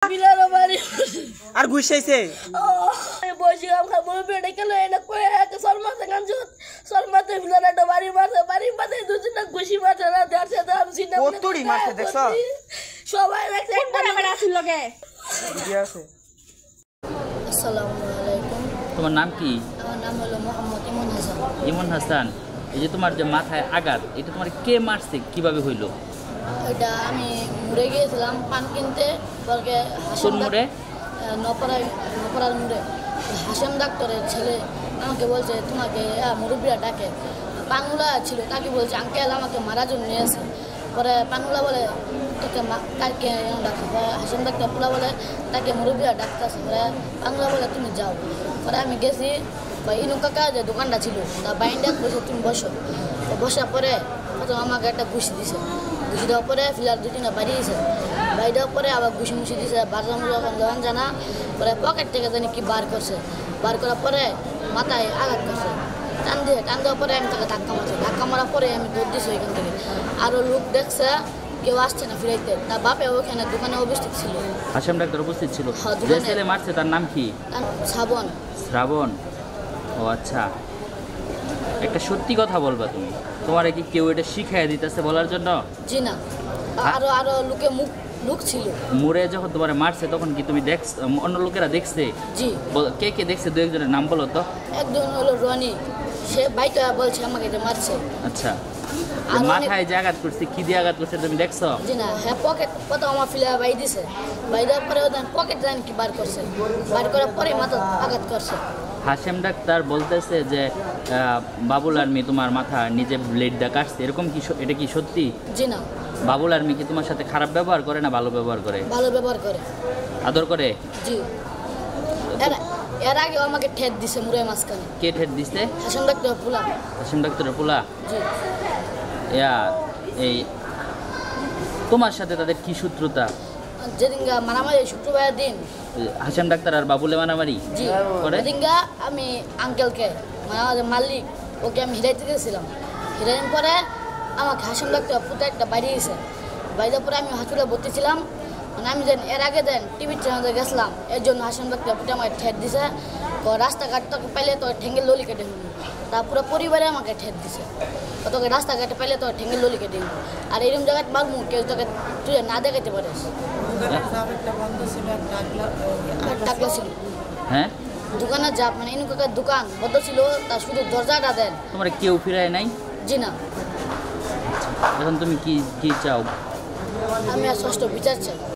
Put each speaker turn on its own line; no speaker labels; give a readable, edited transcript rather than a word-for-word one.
বিলার বাড়ি
আর ঘুষাইছে
বসিলাম খাবো পেটে গেল এটা কয়ে একটা শর্মাতে গাঞ্জত শর্মাতে বিলার একটা বাড়ি মারছে দুজনে ঘুষি মারছে না দেখছে তো আমি চিন্তা
কতড়ি মারছে দেখছো
সবাই দেখছে একটা নাম্বার আসল লগে
কি আছে।
আসসালামু আলাইকুম।
তোমার নাম কি?
আমার নাম হলো মোহাম্মদ ইমন হাসান।
ইমন হাসান, এই যে তোমার যে মাথায় আঘাত, এটা তোমার কে মারছে, কিভাবে হইলো?
এটা আমি মুড়ে গিয়েছিলাম পান কিনতে, বলকে
কোন মুড়ে?
নপরার মুড়ে। হাসেম ডাক্তারের ছেলে আমাকে বলছে তোমাকে মুরব্বীরা ডাকে। পানুলা ছিল, তাকে বলছে আঙ্কেল আমাকে মারার জন্য নিয়ে আসে। পরে পানুলা বলে তোকে তাকে ডাক্তার, হাসেম ডাক্তার পোলা বলে তাকে মুরব্বীরা ডাকতেছে। পরে পানুলা বলে তুমি যাও। পরে আমি গেছি, ইনু কাকা যে দোকানটা ছিল তা বাইন্ডাক বসে তুমি বসো। তো বসার পরে প্রথম আমাকে একটা ঘুষি দিছে। ঘুষি দেওয়ার পরে ফিলার দু তিনটা বাড়িয়েছে। বাড়ি দেওয়ার পরে আবার ঘুষি মুষি দিছে, বারলাম যখন দোকান জানা। পরে পকেট থেকে জানি কি বার করছে, বার করার পরে মাথায় আঘাত করছে। টান দেওয়ার পরে আমি তাকে ধাক্কা মারছি। ধাক্কা মারার পরে আমি দৌড় দিছি ওইখান থেকে। আরও লোক দেখছে, কেউ আসছে না ফিরাইতে। তার বাপে ওখানে দোকানে উপস্থিত ছিল।
হাসেম ডাক্তার উপস্থিত ছিল।
হ্যাঁ,
যে ছেলে মারছে তার নাম কি?
শ্রাবণ।
শ্রাবণ, ও আচ্ছা। একটা সত্যি কথা বলবা তুমি, তোমার কি কেউ এটা শিখাই দিতেছে বলার জন্য?
জি না, আরো লোকে লোক ছিল।
মুড়ে যখন তোমার মারছে তখন কি তুমি দেখছ, অন্য লোকেরা দেখছে?
জি।
কে কে দেখছে, দু একজনের নাম বলো তো।
একজন হলো রনি, সে বাইটা বলছে আমাকে যে মারছে।
আচ্ছা, মাথায় যে আঘাত করছে, কি দিয়ে আঘাত করছে তুমি দেখছো?
জি না, হ্যাঁ পকেট প্রথম আমার ফিলা বাই দিছে। বাই দেওয়ার পরে ওদের পকেট জানি কি বার করছে, বার করার পরে মাথা আঘাত করছে।
হাসেম ডাক্তার বলতেছে যে বাবুল আর্মি তোমার মাথা নিজে ব্লেড দিয়ে কাটছে, এরকম কি? এটা কি সত্যি?
জি না।
বাবুল আর্মি কি তোমার সাথে খারাপ ব্যবহার করে না ভালো ব্যবহার করে?
ভালো ব্যবহার করে,
আদর করে।
জি। এর আগে আমাকে ঠেট দিছে মুড়ে মাঝখানে।
কে ঠেট দিছে?
হাসেম ডাক্তার পোলা।
হাসেম ডাক্তারের পোলা।
জি।
এই তোমার সাথে তাদের কি সূত্রতা?
যেদিন মারামারি শুক্রবারের দিন
হাসেম ডাক্তার আর বাবুলে মারামারি
জি
করে।
সেদিন আমি আঙ্কেলকে মানে মালিক ওকে আমি হিরাইতে গেছিলাম। হিরাইন পরে আমাকে হাসেম ডাক্তার পুরো একটা বাড়িয়েছে। বাইরের পরে আমি হসপিটালে ভর্তি ছিলাম। মানে আমি যেন এর আগে দেন টিভির চ্যানেলে গেছিলাম, এর জন্য হাসেম ডাক্তার পুরো আমাকে ঠেট দিছে। রাস্তাঘাট তোকে পাইলে তো ঠেঙ্গের ললি কেটে হইল। তার পুরো পরিবারে আমাকে ঠেট দিছে। তোকে রাস্তাঘাটে পাইলে তো ঠেঙ্গের ললি কেটে হইল। আর এরকম জায়গায় মারমু কেউ তোকে তুই না দেখাতে পারিস। টাকলা ছিল।
হ্যাঁ,
দোকানের যাব মানে ইনু কাকার দোকান বন্ধ ছিল, তার শুধু দরজাটা দেন।
তোমার কেউ ফিরায় নাই?
জি না।
এখন তুমি কি চাও?
আমি আর ষষ্ঠ বিচার চাই।